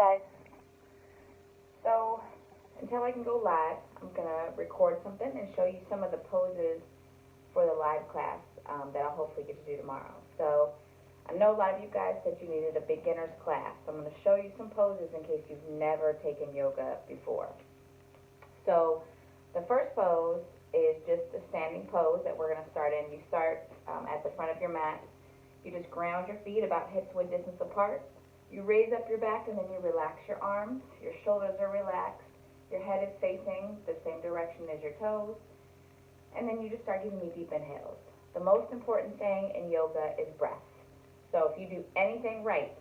guys. So, until I can go live, I'm going to record something and show you some of the poses for the live class that I'll hopefully get to do tomorrow. So, I know a lot of you guys said you needed a beginner's class. So I'm going to show you some poses in case you've never taken yoga before. So, the first pose is just a standing pose that we're going to start in. You start at the front of your mat. You just ground your feet about hip-width distance apart. You raise up your back and then you relax your arms. Your shoulders are relaxed. Your head is facing the same direction as your toes. And then you just start giving me deep inhales. The most important thing in yoga is breath. So if you do anything right,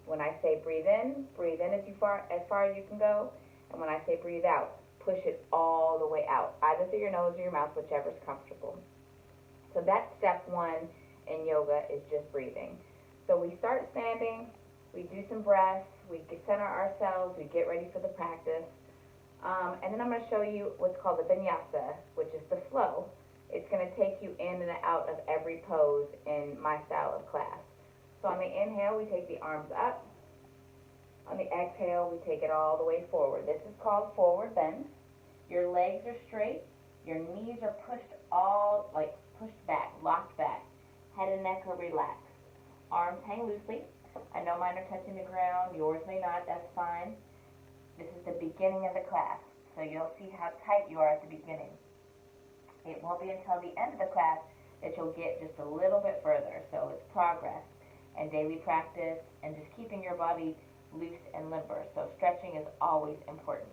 when I say breathe in as far as you can go. And when I say breathe out, push it all the way out, either through your nose or your mouth, whichever's comfortable. So that's step one in yoga, is just breathing. So we start standing. We do some breaths, we center ourselves, we get ready for the practice. And then I'm going to show you what's called the vinyasa, which is the flow. It's going to take you in and out of every pose in my style of class. So on the inhale, we take the arms up. On the exhale, we take it all the way forward. This is called forward bend. Your legs are straight. Your knees are pushed back, locked back. Head and neck are relaxed. Arms hang loosely. I know mine are touching the ground, yours may not, that's fine. This is the beginning of the class, so you'll see how tight you are at the beginning. It won't be until the end of the class that you'll get just a little bit further, so it's progress and daily practice and just keeping your body loose and limber, so stretching is always important.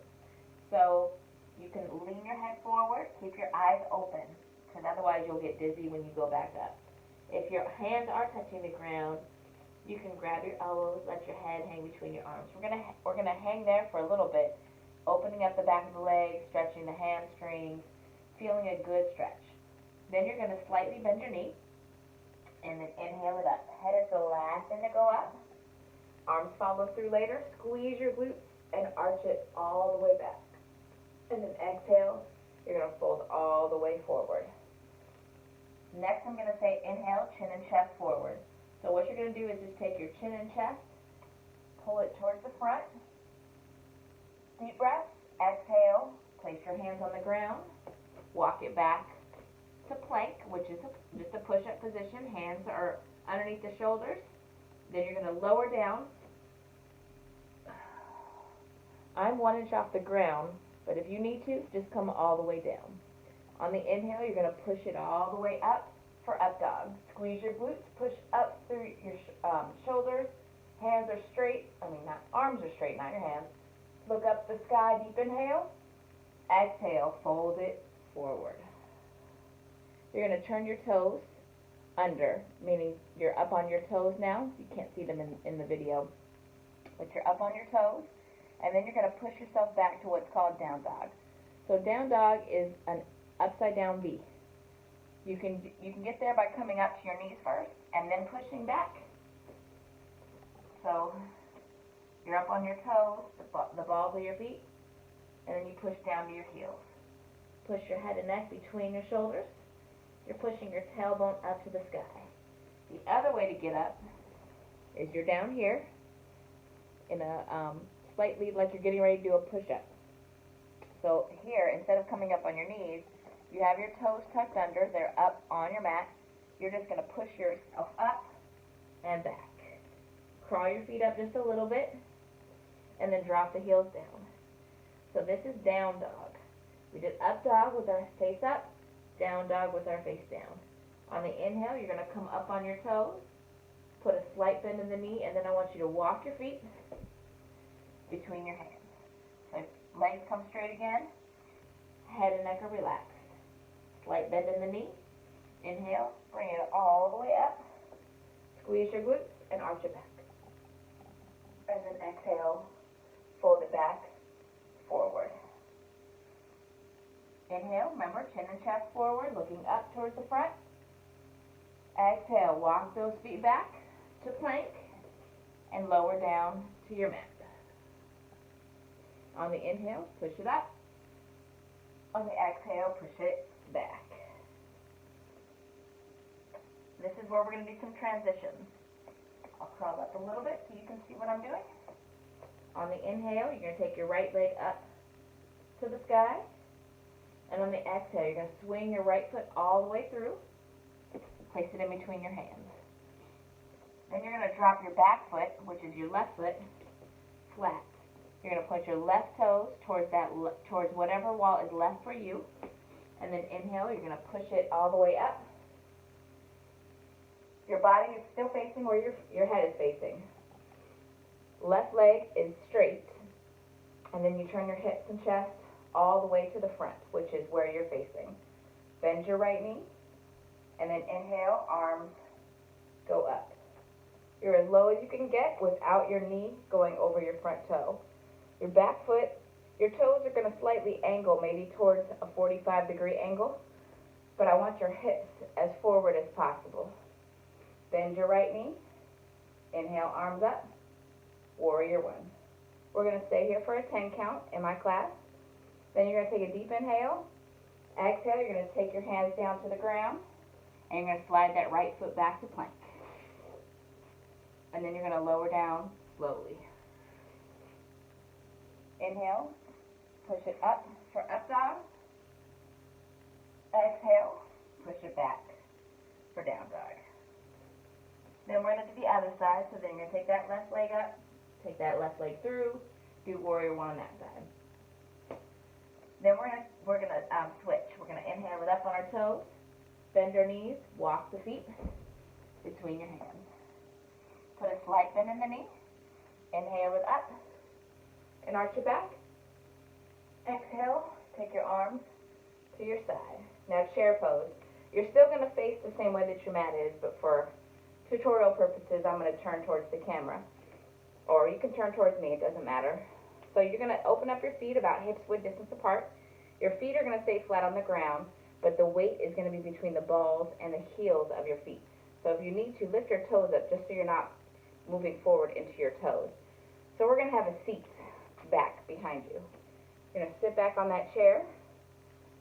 So you can lean your head forward, keep your eyes open, because otherwise you'll get dizzy when you go back up. If your hands are touching the ground, you can grab your elbows, let your head hang between your arms. We're gonna hang there for a little bit, opening up the back of the legs, stretching the hamstrings, feeling a good stretch. Then you're gonna slightly bend your knee, and then inhale it up. Head is the last thing to go up. Arms follow through later. Squeeze your glutes and arch it all the way back. And then exhale, you're gonna fold all the way forward. Next, I'm gonna say inhale, chin and chest forward. So what you're going to do is just take your chin and chest, pull it towards the front, deep breath, exhale, place your hands on the ground, walk it back to plank, which is just a push-up position. Hands are underneath the shoulders. Then you're going to lower down. I'm 1 inch off the ground, but if you need to, just come all the way down. On the inhale, you're going to push it all the way up for up dog. Squeeze your glutes, push up through your shoulders. Hands are straight, arms are straight, not your hands. Look up the sky, deep inhale. Exhale, fold it forward. You're going to turn your toes under, meaning you're up on your toes now. You can't see them in the video, but you're up on your toes. And then you're going to push yourself back to what's called down dog. So down dog is an upside down V. You can get there by coming up to your knees first and then pushing back. So you're up on your toes, the balls of your feet, and then you push down to your heels. Push your head and neck between your shoulders. You're pushing your tailbone up to the sky. The other way to get up is you're down here in a slightly like you're getting ready to do a push-up. So here, instead of coming up on your knees, you have your toes tucked under. They're up on your mat. You're just going to push yourself up and back. Crawl your feet up just a little bit, and then drop the heels down. So this is down dog. We did up dog with our face up, down dog with our face down. On the inhale, you're going to come up on your toes, put a slight bend in the knee, and then I want you to walk your feet between your hands. So legs come straight again. Head and neck are relaxed. Slight bend in the knee. Inhale, bring it all the way up. Squeeze your glutes and arch it back. And then exhale, fold it back, forward. Inhale, remember, chin and chest forward, looking up towards the front. Exhale, walk those feet back to plank and lower down to your mat. On the inhale, push it up. On the exhale, push it back. This is where we're going to do some transitions. I'll crawl up a little bit so you can see what I'm doing. On the inhale, you're going to take your right leg up to the sky. And on the exhale, you're going to swing your right foot all the way through. Place it in between your hands. Then you're going to drop your back foot, which is your left foot, flat. You're going to point your left toes towards whatever wall is left for you. And then inhale, you're going to push it all the way up. Your body is still facing where your head is facing. Left leg is straight. And then you turn your hips and chest all the way to the front, which is where you're facing. Bend your right knee. And then inhale, arms go up. You're as low as you can get without your knee going over your front toe. Your back foot, your toes are going to slightly angle, maybe towards a 45-degree angle, but I want your hips as forward as possible. Bend your right knee. Inhale, arms up. Warrior one. We're going to stay here for a 10 count in my class. Then you're going to take a deep inhale. Exhale, you're going to take your hands down to the ground, and you're going to slide that right foot back to plank. And then you're going to lower down slowly. Inhale, push it up for up dog. Exhale, push it back for down dog. Then we're going to do the other side, so then you're going to take that left leg up, take that left leg through, do warrior one on that side. Then we're going to switch. We're going to inhale it up on our toes, bend your knees, walk the feet between your hands. Put a slight bend in the knee. Inhale it up and arch your back. Exhale, take your arms to your side. Now chair pose. You're still going to face the same way that your mat is, but for tutorial purposes, I'm going to turn towards the camera. Or you can turn towards me, it doesn't matter. So you're going to open up your feet about hips width distance apart. Your feet are going to stay flat on the ground, but the weight is going to be between the balls and the heels of your feet. So if you need to, lift your toes up just so you're not moving forward into your toes. So we're going to have a seat back behind you. You're going to sit back on that chair.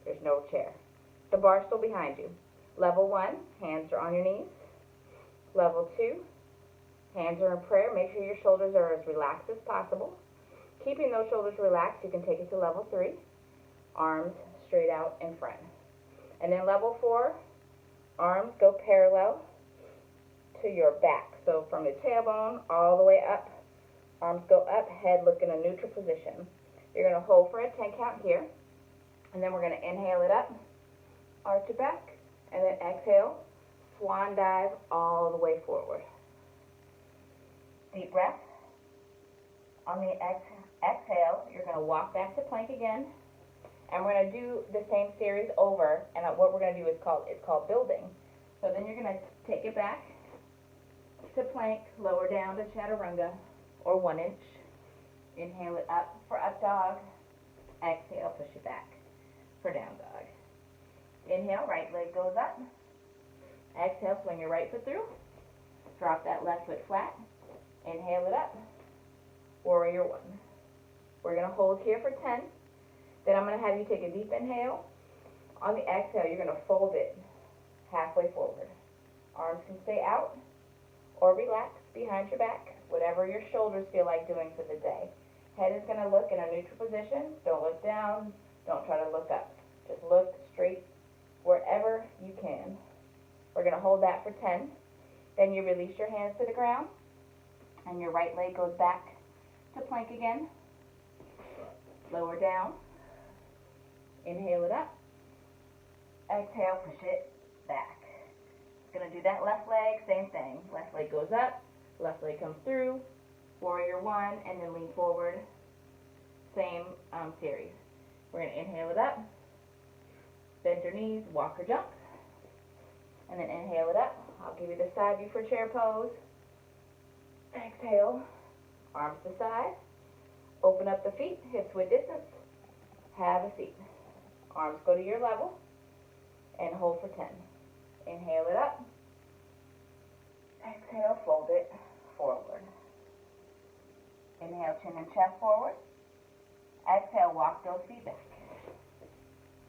There's no chair. The bar's still behind you. Level 1, hands are on your knees. Level 2, hands are in prayer. Make sure your shoulders are as relaxed as possible. Keeping those shoulders relaxed, you can take it to level 3. Arms straight out in front. And then level 4, arms go parallel to your back. So from the tailbone all the way up, arms go up, head look in a neutral position. You're going to hold for a 10 count here. And then we're going to inhale it up, arch it back, and then exhale, swan dive all the way forward. Deep breath. On the exhale, you're going to walk back to plank again. And we're going to do the same series over. And what we're going to do is called building. So then you're going to take it back to plank, lower down to chaturanga, or 1 inch. Inhale it up for up dog. Exhale, push it back for down dog. Inhale, right leg goes up. Exhale, swing your right foot through. Drop that left foot flat. Inhale it up. Warrior one. We're going to hold here for 10. Then I'm going to have you take a deep inhale. On the exhale, you're going to fold it halfway forward. Arms can stay out or relax behind your back, whatever your shoulders feel like doing for the day. Head is going to look in a neutral position. Don't look down. Don't try to look up. Just look straight wherever you can. We're going to hold that for 10. Then you release your hands to the ground, and your right leg goes back to plank again. Lower down. Inhale it up. Exhale, push it back. Going to do that left leg, same thing. Left leg goes up, left leg comes through, warrior one, and then lean forward. Same series. We're going to inhale it up, bend your knees, walk or jump, and then inhale it up. I'll give you the side view for chair pose. Exhale, arms to side, open up the feet, hips width distance, have a seat. Arms go to your level, and hold for 10. Inhale it up. Exhale, fold it forward. Inhale, chin and chest forward. Exhale, walk those feet back.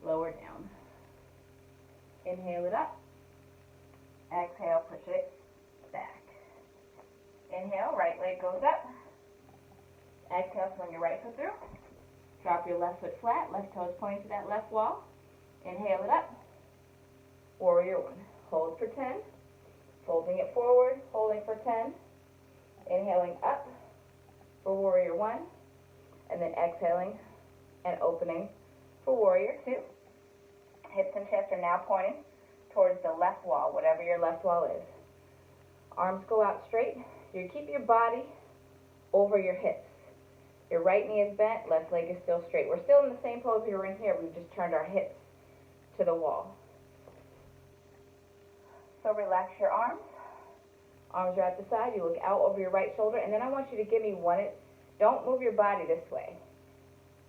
Lower down. Inhale it up. Exhale, push it back. Inhale, right leg goes up. Exhale, swing your right foot through. Drop your left foot flat, left toes pointing to that left wall. Inhale it up. Warrior one. Hold for 10. Folding it forward, holding for 10. Inhaling up for warrior one. And then exhaling and opening for warrior two. Hips and chest are now pointing towards the left wall, whatever your left wall is. Arms go out straight. You keep your body over your hips. Your right knee is bent, left leg is still straight. We're still in the same pose we were in here. We've just turned our hips to the wall. So relax your arms. Arms are at the side. You look out over your right shoulder. And then I want you to give me one. Don't move your body this way.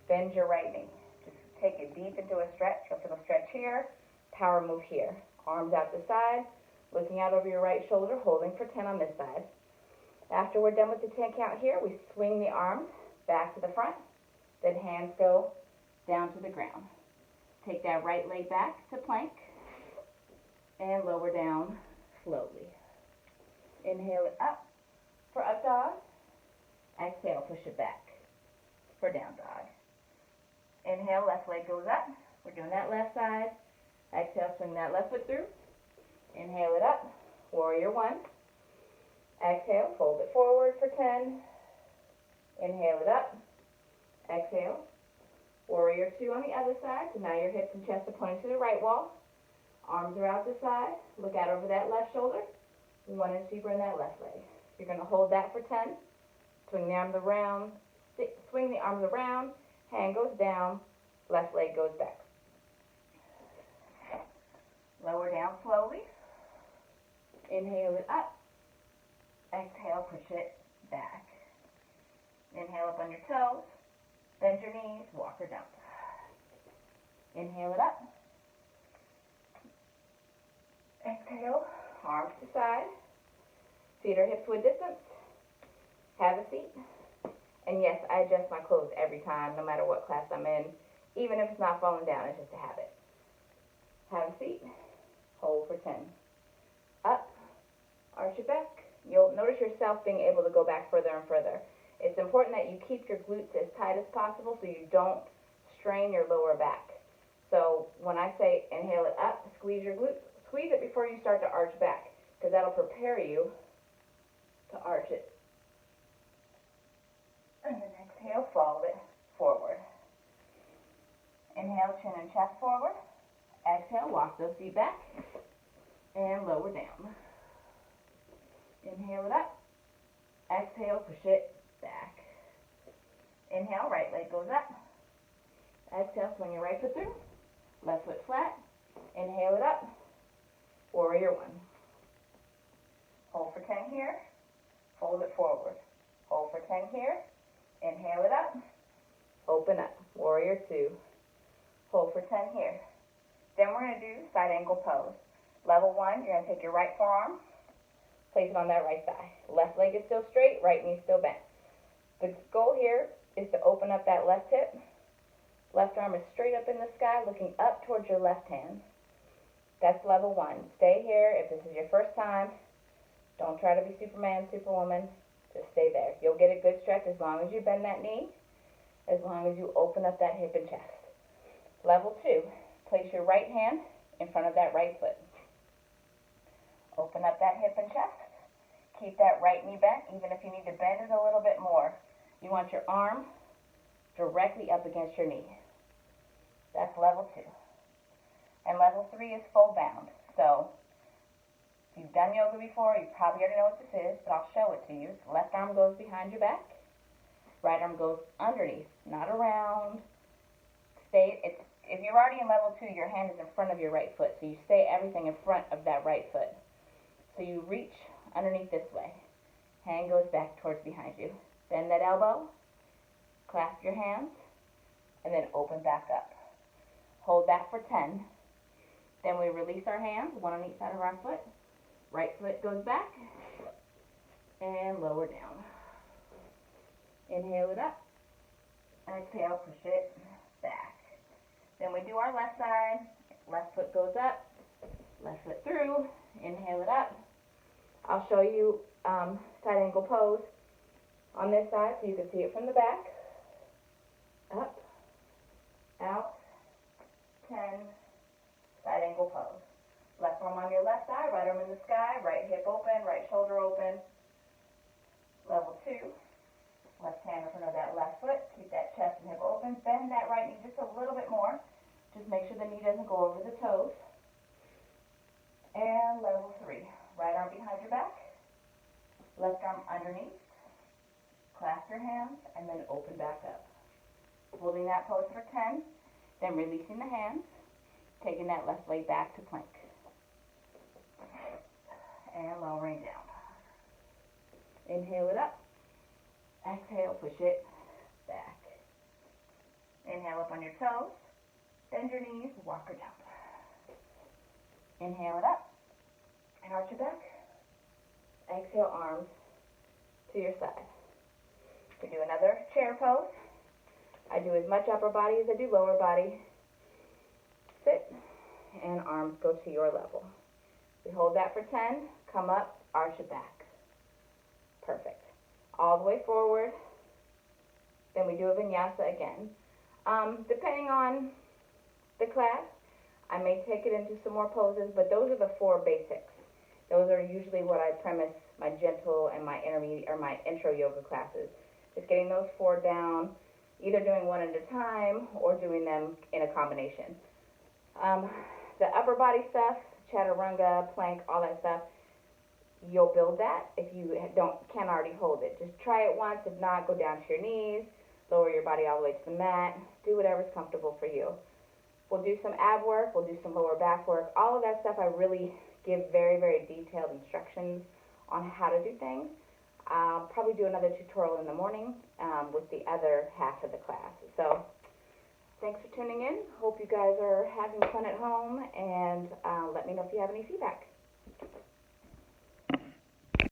Bend your right knee. Just take it deep into a stretch. Go for the stretch here. Power move here. Arms out the side. Looking out over your right shoulder. Holding for 10 on this side. After we're done with the 10 count here, we swing the arms back to the front. Then hands go down to the ground. Take that right leg back to plank. And lower down slowly. Inhale it up for up dog. Exhale, push it back for down dog. Inhale, left leg goes up. We're doing that left side. Exhale, swing that left foot through. Inhale it up. Warrior one. Exhale, fold it forward for 10. Inhale it up. Exhale. Warrior two on the other side. So now your hips and chest are pointing to the right wall. Arms are out the side. Look out over that left shoulder. 1 inch deeper in that left leg. You're going to hold that for 10. Swing the arms around. Swing the arms around. Hand goes down. Left leg goes back. Lower down slowly. Inhale it up. Exhale, push it back. Inhale up on your toes. Bend your knees. Walk or jump. Inhale it up. Exhale, arms to side. Feet or hips width distance. Have a seat. And yes, I adjust my clothes every time, no matter what class I'm in. Even if it's not falling down, it's just a habit. Have a seat. Hold for 10. Up. Arch your back. You'll notice yourself being able to go back further and further. It's important that you keep your glutes as tight as possible so you don't strain your lower back. So when I say inhale it up, squeeze your glutes. Squeeze it before you start to arch back, because that'll prepare you to arch it. And then exhale, fold it forward. Inhale, chin and chest forward. Exhale, walk those feet back and lower down. Inhale it up. Exhale, push it back. Inhale, right leg goes up. Exhale, swing your right foot through. Left foot flat. Inhale it up. Warrior one. Hold for 10 here. Fold it forward. Hold for 10 here. Inhale it up. Open up. Warrior two. Hold for 10 here. Then we're going to do side angle pose. Level one, you're going to take your right forearm, place it on that right thigh. Left leg is still straight, right knee still bent. The goal here is to open up that left hip. Left arm is straight up in the sky, looking up towards your left hand. That's level one. Stay here. If this is your first time, don't try to be Superman, Superwoman. Just stay there. You'll get a good stretch as long as you bend that knee, as long as you open up that hip and chest. Level two, place your right hand in front of that right foot. Open up that hip and chest. Keep that right knee bent, even if you need to bend it a little bit more. You want your arm directly up against your knee. That's level two. And level three is full bound. So, if you've done yoga before, you probably already know what this is, but I'll show it to you. The left arm goes behind your back. Right arm goes underneath, not around. If you're already in level two, your hand is in front of your right foot. So you stay everything in front of that right foot. So you reach underneath this way. Hand goes back towards behind you. Bend that elbow. Clasp your hands. And then open back up. Hold that for 10. Then we release our hands, one on each side of our foot. Right foot goes back. And lower down. Inhale it up. Exhale, push it back. Then we do our left side. Left foot goes up. Left foot through. Inhale it up. I'll show you side angle pose. On this side, so you can see it from the back. Up, out, 10, side angle pose. Left arm on your left side, right arm in the sky, right hip open, right shoulder open. Level 2, left hand in front of that left foot, keep that chest and hip open, bend that right knee just a little bit more. Just make sure the knee doesn't go over the toes. And level 3, right arm behind your back, left arm underneath, clasp your hands, and then open back up. Holding that pose for 10, then releasing the hands, taking that left leg back to plank. And lowering down. Inhale it up. Exhale, push it back. Inhale up on your toes. Bend your knees, walk her down. Inhale it up. And arch your back. Exhale, arms to your side. We do another chair pose. I do as much upper body as I do lower body. Sit, and arms go to your level. We hold that for 10, come up, arch it back. Perfect. All the way forward. Then we do a vinyasa again. Depending on the class, I may take it into some more poses, but those are the 4 basics. Those are usually what I premise my gentle and my intermediate or my intro yoga classes. Just getting those 4 down, either doing one at a time or doing them in a combination. The upper body stuff, chaturanga, plank, all that stuff, you'll build that if you can't already hold it. Just try it once. If not, go down to your knees, lower your body all the way to the mat. Do whatever's comfortable for you. We'll do some ab work. We'll do some lower back work. All of that stuff I really give very, very detailed instructions on how to do things. I'll probably do another tutorial in the morning with the other half of the class. So thanks for tuning in. Hope you guys are having fun at home, and let me know if you have any feedback.